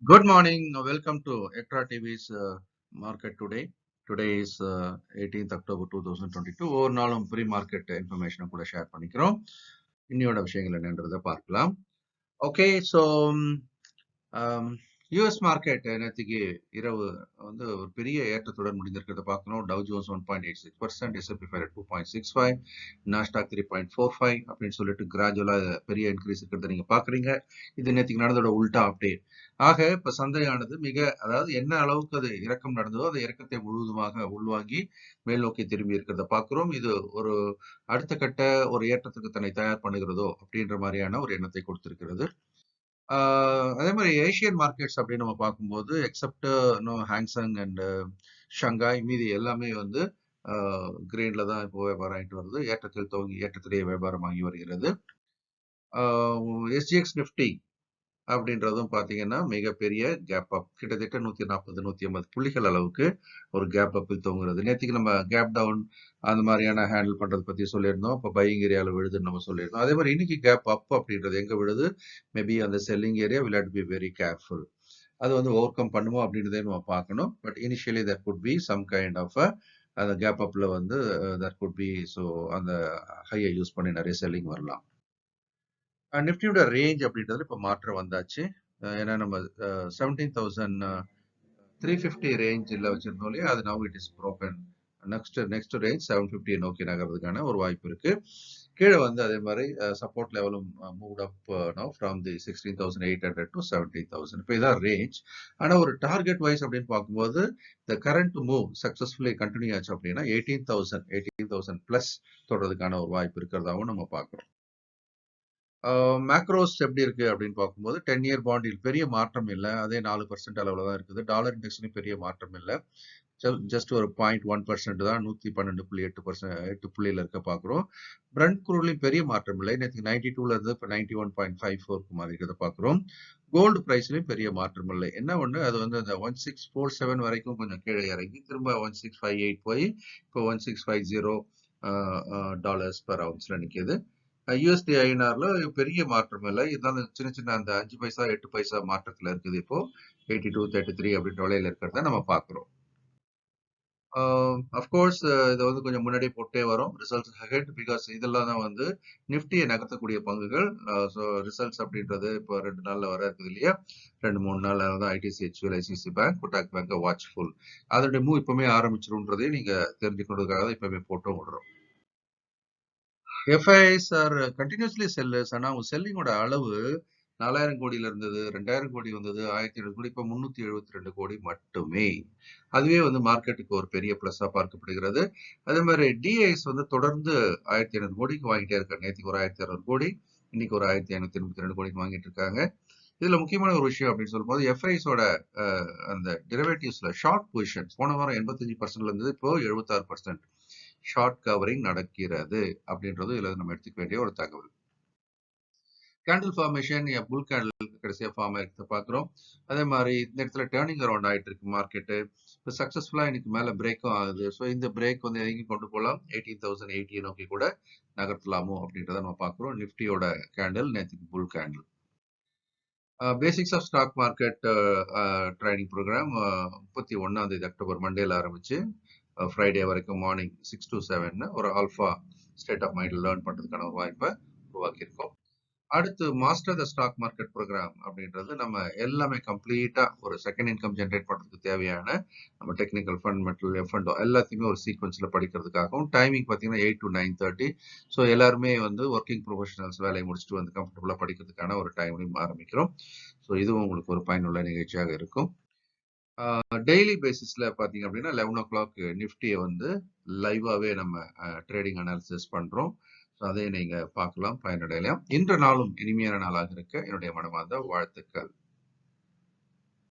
Good morning. Welcome to ECTRA TV's market today. Today is 18th October 2022. ஒவ்வொரு நாளும் pre market இன்ஃபர்மேஷனை கூட share பண்ணிக்கிறோம். இன்னையோட விஷயங்கள் என்னன்றதை பார்க்கலாம். ஓகே, ஸோ யூஎஸ் மார்க்கெட் நேற்றுக்கு இரவு வந்து ஒரு பெரிய ஏற்றத்துடன் முடிந்திருக்கிறத பார்க்கணும். டவ் ஜோன்ஸ் 1.86%, S&P 2.65, நாஸ்டாக் 3.45 அப்படின்னு சொல்லிட்டு கிராஜுவலா பெரிய இன்க்ரீஸ் இருக்கிறத நீங்க பாக்குறீங்க. இது நேற்றுக்கு நடந்தோட உல்டா அப்டேட். ஆக இப்ப சந்தையானது அதாவது என்ன அளவுக்கு அது இறக்கம் நடந்ததோ அந்த இறக்கத்தை முழுவதுமாக உள்வாங்கி மேல் நோக்கி திரும்பி இருக்கிறத பார்க்கிறோம். இது ஒரு அடுத்த கட்ட ஒரு ஏற்றத்துக்கு தன்னை தயார் பண்ணுகிறதோ அப்படின்ற மாதிரியான ஒரு எண்ணத்தை கொடுத்திருக்கிறது. அதே மாதிரி ஏஷியன் மார்க்கெட்ஸ் அப்படின்னு நம்ம பார்க்கும்போது எக்ஸப்ட் ஹாங்ஸங் அண்ட் ஷங்காய் மீதி எல்லாமே வந்து கிரீன்ல தான் இப்போ வியாபாரம் ஆகிட்டு வருது. ஏற்றத்தில் துவங்கி ஏற்றத்திலேயே வியாபாரமாகி வருகிறது. SGX நிஃப்டி அப்படின்றதும் பார்த்தீங்கன்னா மிகப்பெரிய கேப் அப், கிட்டத்தட்ட 140 150 புள்ளிகள் அளவுக்கு ஒரு கேப் அப்பில் தோங்குறது. நேற்றுக்கு நம்ம கேப் டவுன் அந்த மாதிரியான ஹேண்டில் பண்றதை பத்தி சொல்லியிருந்தோம். இப்போ பையிங் ஏரியாவில் விழுதுன்னு நம்ம சொல்லியிருந்தோம். அதே மாதிரி இன்னைக்கு கேப் அப் அப்படின்றது எங்க விழுது, மேபி அந்த selling area will have to be very careful. அது வந்து ஓவர் கம் பண்ணுமோ அப்படின்றதே நம்ம பார்க்கணும். But initially that could be some kind of அந்த கேப் அப்ல வந்து தட் குட் பி, ஸோ அந்த ஹையை யூஸ் பண்ணி நிறைய செல்லிங் வரலாம். நிஃப்டியோட ரேஞ்ச் அப்படின்றது இப்போ மாற்றம் வந்தாச்சு. ஏன்னா நம்ம 17,350 ரேஞ்சில் வச்சிருந்தோம் இல்லையா, அது now it is broken. Next range 750 நோக்கி நகர்றதுக்கான ஒரு வாய்ப்பு இருக்கு. கீழே வந்து அதே மாதிரி சப்போர்ட் லெவலும் move up now from the 16,800 to 17,000. இப்போ இதான் ரேஞ்ச். ஆனால் ஒரு டார்கெட் வைஸ் அப்படின்னு பார்க்கும்போது இந்த கரண்ட் மூவ் சக்சஸ்ஃபுல்லி கண்டினியூ ஆச்சு அப்படின்னா 18,000 பிளஸ் தொடர்றதுக்கான ஒரு வாய்ப்பு இருக்கிறதாவும் நம்ம பார்க்குறோம். மேக்ரோஸ் எப்படி இருக்கு அப்படின்னு பார்க்கும்போது 10 இயர் பாண்டில் பெரிய மாற்றம் இல்லை, அதே 4% அளவில் தான் இருக்குது. டாலர் இண்டெக்ஸ்லையும் பெரிய மாற்றம் இல்லை, ஜஸ்ட் ஒரு 0.1% தான், 112.8 புள்ளியில் இருக்க பார்க்குறோம். பிரண்ட் குரூட்லையும் பெரிய மாற்றம் இல்லை, நேற்று 92ல இருந்து இப்போ 91.54க்கு மாறி இருக்கிறத பார்க்குறோம். கோல்டு ப்ரைஸ்லையும் பெரிய மாற்றம் இல்லை. என்ன ஒன்று, அது வந்து அந்த 1647 வரைக்கும் கொஞ்சம் கீழே இறங்கி திரும்ப 1658 போய் இப்போ 1650 டாலர்ஸ் பர் அவுன்ஸ்ல நிற்கிது. USD INRல பெரிய மாற்றம் இல்லை, இருந்தாலும் சின்ன சின்ன அந்த 5 பைசா 8 பைசா மாற்றத்துல இருக்குது. இப்போ 82 33 அப்படின்ற விலையில இருக்கிறத நம்ம பார்க்கிறோம். அஃப்கோர்ஸ் இதை வந்து கொஞ்சம் முன்னாடி போட்டே வரும் ரிசல்ட்ஸ் ஹெட், பிகாஸ் இதெல்லாம் தான் வந்து நிஃப்டியை நகர்த்தக்கூடிய பங்குகள். ஸோ ரிசல்ட்ஸ் அப்படின்றது இப்போ 2 நாள்ல வர இருக்குது இல்லையா, 2-3 நாள் தான் ITC, HUL, ICICI bank, Kotak bank watchful. அதோடைய மூவ் இப்பவுமே ஆரம்பிச்சிரும்ன்றதையும் நீங்க தெரிஞ்சுக்கொண்டதுக்காக தான் இப்பவுமே போட்டும் விடுறோம். FIIs R continuously sellers. ஆனா அவங்க செல்லிங்கோட அளவு 4000 கோடியில இருந்தது, 2000 கோடி வந்தது, 1700 கோடி, இப்ப 372 கோடி மட்டுமே. அதுவே வந்து மார்க்கெட்டுக்கு ஒரு பெரிய பிளஸ்ஸா பார்க்கப்படுகிறது. அதே மாதிரி DIs வந்து தொடர்ந்து 1500 கோடிக்கு வாங்கிட்டே இருக்காங்க. நேற்றுக்கு ஒரு 1600 கோடி, இன்னைக்கு ஒரு 1582 கோடிக்கு வாங்கிட்டு இருக்காங்க. இதுல முக்கியமான ஒரு விஷயம் அப்படின்னு சொல்லும்போது FIIஸோட அந்த டெரிவேட்டிவ்ஸ்ல ஷார்ட் பொசிஷன் போன வாரம் 85%ல இருந்தது, இப்போ 76% ஷார்ட் கவரிங் நடக்கிறது அப்படின்றது இதுல நம்ம எடுத்துக்க வேண்டிய ஒரு தகவல். கேண்டில் ஃபார்மேஷன் புல் கேண்டில் கடைசியாக ஃபார்ம் ஆகிட்டு பார்க்குறோம். அதே மாதிரி இந்த இடத்துல டேர்னிங் அரௌண்ட் ஆகிட்டு இருக்கு மார்க்கெட்டு. இப்போ சக்ஸஸ்ஃபுல்லாக இன்னைக்கு மேலே பிரேக்கும் ஆகுது. ஸோ இந்த பிரேக் வந்து எங்கே கொண்டு போகலாம், 18,080 நோக்கி கூட நகர்த்தலாமோ அப்படின்றத நம்ம பார்க்குறோம். நிஃப்டியோட கேண்டில் நேற்றுக்கு bull candle. Basics of stock market training program 31 October மண்டேல ஆரம்பிச்சு ஃப்ரைடே வரைக்கும் மார்னிங் 6 to 7 ஒரு ஆல்ஃபா ஸ்டேட் ஆஃப் மைண்டில் லேர்ன் பண்ணுறதுக்கான ஒரு வாய்ப்பை உருவாக்கியிருக்கோம். அடுத்து master the stock market program அப்படின்றது நம்ம எல்லாமே கம்ப்ளீட்டா ஒரு செகண்ட் இன்கம் ஜென்ரேட் பண்ணுறதுக்கு தேவையான நம்ம டெக்னிக்கல் ஃபண்டமெண்டல் எஃப்எண்டோ எல்லாத்தையுமே ஒரு சீக்வன்ஸ்ல படிக்கிறதுக்காகவும், டைமிங் பார்த்தீங்கன்னா 8 to 9:30. ஸோ எல்லாருமே வந்து ஒர்க்கிங் ப்ரொஃபஷனல்ஸ் வேலையை முடிச்சுட்டு வந்து கம்ஃபர்டபுளா படிக்கிறதுக்கான ஒரு டைம்லையும் ஆரம்பிக்கிறோம். ஸோ இதுவும் உங்களுக்கு ஒரு பயனுள்ள நிகழ்ச்சியாக இருக்கும். டெய்லி பேசிஸ்ல பாத்தீங்க அப்படின்னா 11 o'clock நிஃப்டியை வந்து லைவாவே நம்ம ட்ரேடிங் அனாலிசிஸ் பண்றோம். அதை நீங்க பார்க்கலாம், பயனடையலாம். இன்ற நாளும் இனிமையான நாளாக இருக்க என்னுடைய மனமார்ந்த வாழ்த்துக்கள்.